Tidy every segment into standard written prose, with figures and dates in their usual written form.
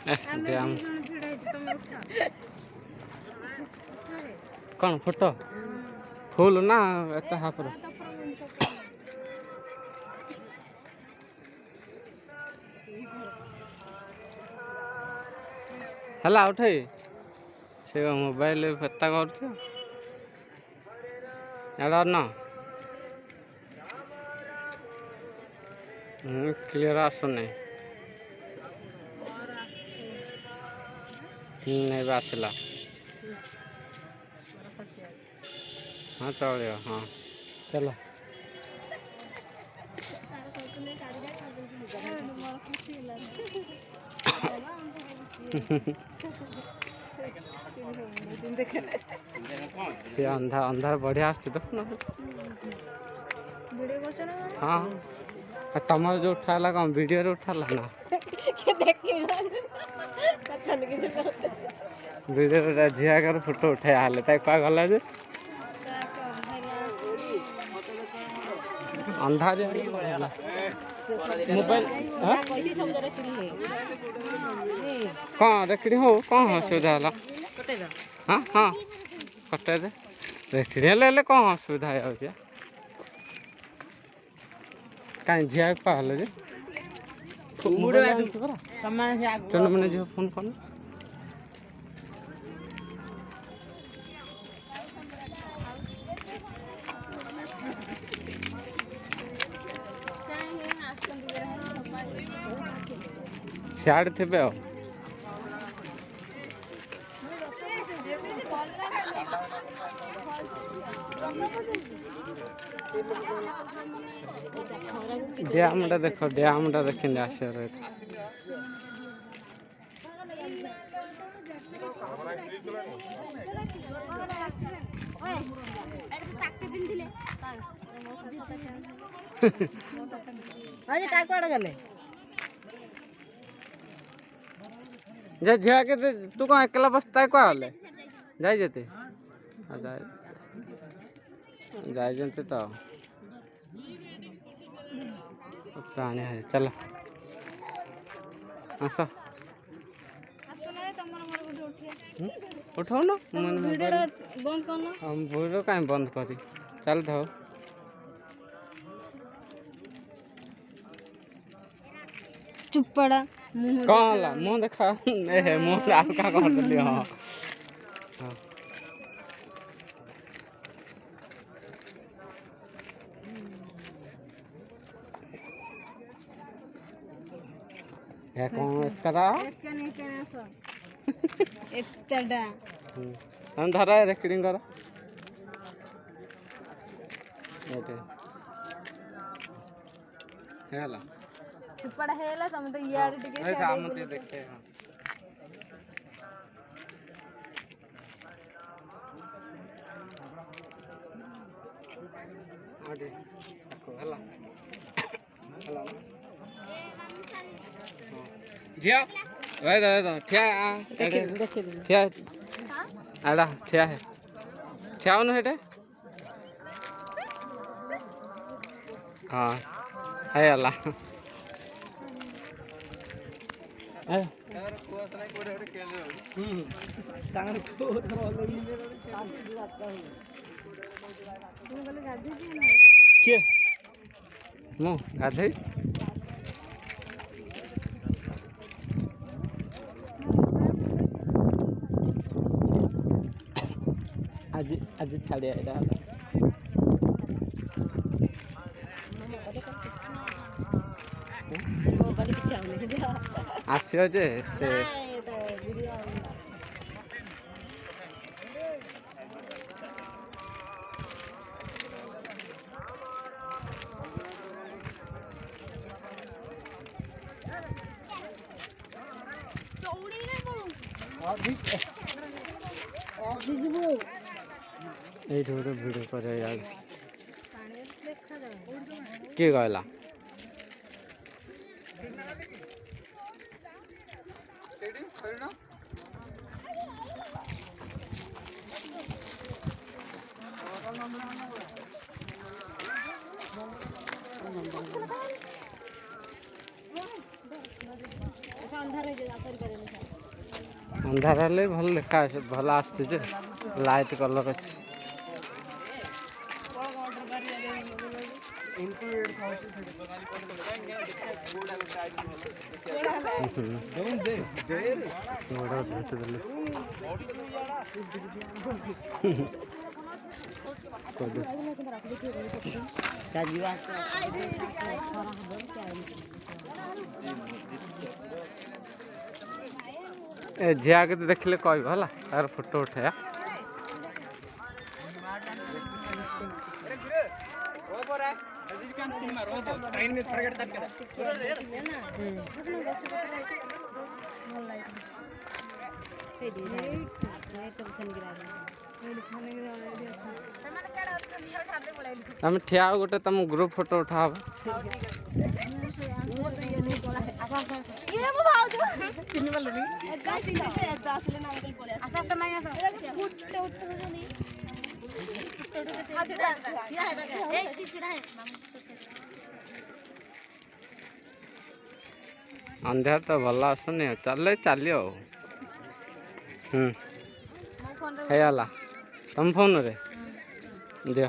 dam କ'ଣ photo ଫୁଲ୍ ନା ଏତେ ହାଫର ହେଲା ଉଠେଇ ସେ ମୋବାଇଲ ଫେତା କରୁଛ ଏଇଟା ନା କ୍ଲିୟର ଆସୁନି ଏବେ ଆସିଲା ହଁ ଚଳିବ ହଁ ଚାଲ ସେ ଅନ୍ଧାର ବଢ଼ିଆ ଆସୁଛି ଦେଖୁନ ହଁ ତମର ଯେଉଁ ଉଠା ହେଲା କ'ଣ ଭିଡ଼ିଓରେ ଉଠା ହେଲା ନା ଭିଡ଼ିଓରେ ଝିଅ ଆଗରେ ଫଟୋ ଉଠାଇବା ହେଲେ ତାକୁ କୁହା ଗଲା ଯେ ଅନ୍ଧାର ମୋବାଇଲ କ'ଣ ରେକର୍ଡିଂ ହଉ କ'ଣ ଅସୁବିଧା ହେଲା ହଁ ହଁ କଟେଇଦେ ରେକର୍ଡିଂ ହେଲେ କ'ଣ ଅସୁବିଧା ହେଇଯାଉଛି କାହିଁ ଝିଅ ପାହେଲେ ଯେ ଚନ୍ଦ୍ରମଣି ଝିଅ ଫୋନ୍ କରୁନ ସିଆଡ଼େ ଥିବେ ଆଉ ଡ୍ୟାମ୍ଟା ଦେଖ ଡ୍ୟାମ୍ଟା ଦେଖିନି ଆସିବାର ଗଲେ ଯେ ଝିଅ କେତେ ତୁ କ'ଣ ଏକଲା ବସିତା କୁହାଗଲେ ଯାଇଛନ୍ତି ଯାଇଛନ୍ତି ତ ପ୍ରାଣୀ ଚାଲ ଆସ ଉଠାଉନ ଭିଡ଼ିଓ କାହିଁ ବନ୍ଦ କରି ଚାଲିଥାଉ ଚୁପଡ଼ା କ'ଣ ହେଲା ମୁଁ ଦେଖା ମୁଁ ଆଲକା କରିଦେଲି ହଁ କ'ଣ ତମେ ଧର ରେକର୍ଡିଂ କର ହେଇଗଲା ଚୁପଡ଼ା ହେଇଗଲା ତମେ ତ ଇଆଡ଼େ ଟିକେ ଦେଖେ ହେଲା ଝିଅ ରହିଦ ଠିଆ ଠିଆ ଆଡ଼ା ଠିଆ ହେ ଠିଆ ହଉନ ସେଇଟା ହଁ ହେଇଗଲା କିଏ ମୁଁ ଗାଧେଇ ଆଜି ଛାଡ଼ିଆ ଏଇଟା ହେଲା ଆସିବ ଯେ ସେ এইଠି ଗୋଟେ ଭିଡ଼ିଓ କରିବା କିଏ କହିଲା अंधार हेले भल देखा भल आसुचे जे लाइट कलर अच्छे झिया के देखले कह है तार फोटो उठाया आम ठिया गोटे तुम ग्रुप फोटो उठा अंधार तो भल आसुनि चल चलियो है तुम फोन रे दियो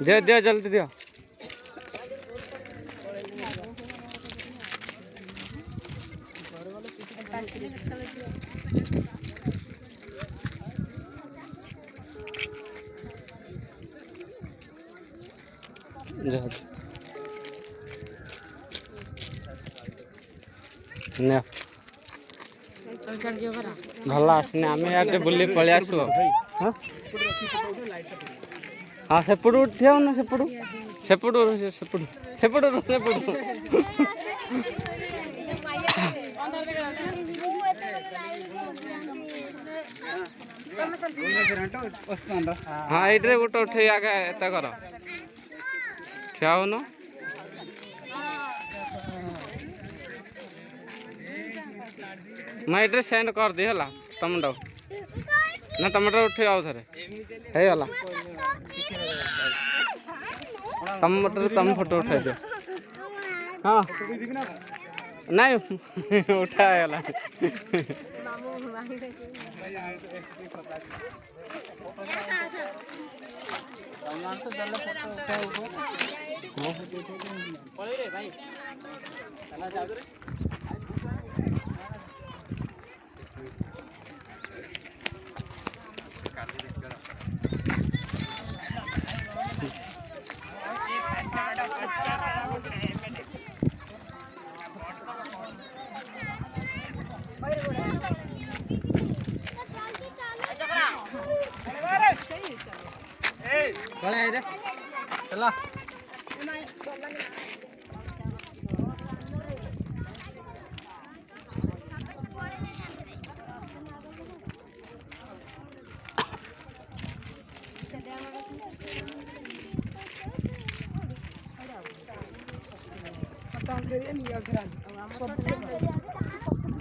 दियो दियो जल्दी दियो भल आसने आम यार बुले पलि आसु हाँ सेपट उठिया ना सेपट सेपट सेपट सेपट सेपट हाँ ये गोटे उठे आगे एत कर ठिया हो न मैं ये सेंड कर दी है तुम ना तुम उठे आओ थे है तुम तुम फोटो उठा दो हाँ नहीं उठाला चला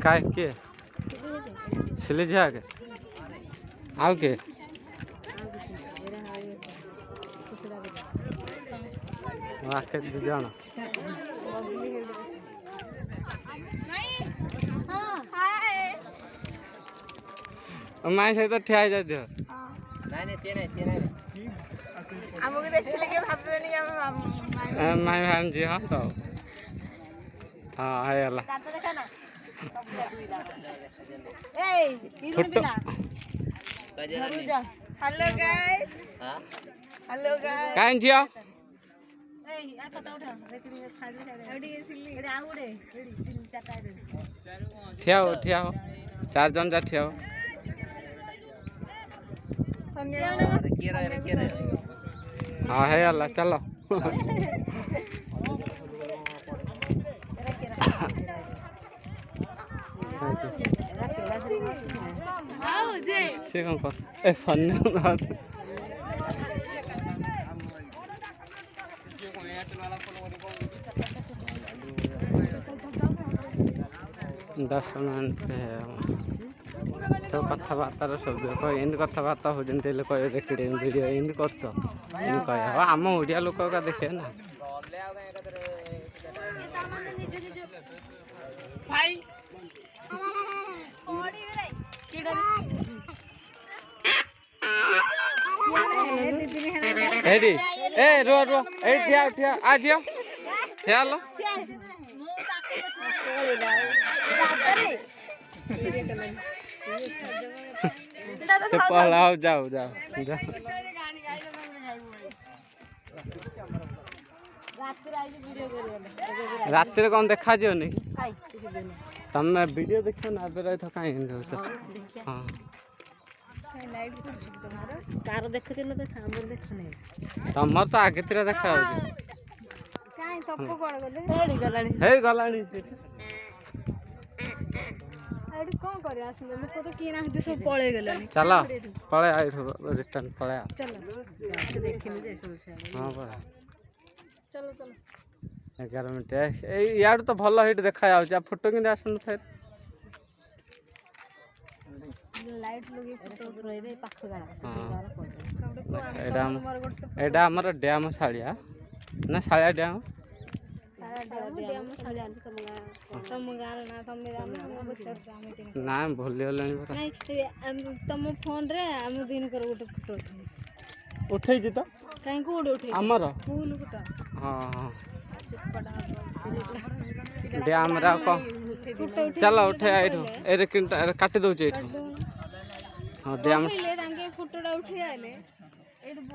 काय के सिले जा के आउ के आके जन माई सहित ठिया जा दियो माई भान जी हाँ तो हाँ है हेलो गाइस हेलो गाइस काहे जिया ठिया हो 4 जन जा ठिया हो हाँ है चलो से कौन कर ए फन दस मिनट है सब कथबार्तार शब्द कह एमती कथबार्ता हो कह देखिए भिडियो एमती कर कह आम ओडिया लोक का देखे ना भाई हेरी ए रो रो ए ठिया ठिया आ जियो ठिया लो पहलाओ जाओ जाओ जाओ रात कौन देखा जीवन तुम वीडियो देख ना एबे रही कहीं हाँ कार देखुछ ना देख हमर देखने तमर तो आगे तीर देखा काई तप्पो कोड गले एडी गलानी हे गलानी से एडी कोन करे आसले लोक तो की ना सब पळे गलेनी चला पळे आई रिटर्न पळे चलो देखिन जे सब हां बड़ा चलो चलो 11 मिनट ए यार तो भलो हिट देखा जाउ फोटो कि आसन थे लाइट लगे सब रहबे पाख गाड़ा एडा एडा हमर डैम सालिया ना सालिया डैम तम गार ना तम जान हम बच्चा आमे दिन ना भूली गलनी नहीं तम फोन रे हम दिन कर गोटे फोटो उठै जी तो काई कोड उठे हमर फूल गुटा हां हां डैम रा को फोटो उठे चलो उठे आइरो ए काटी दउ छै हां डैम ले रंगे फोटोडा उठे आले एड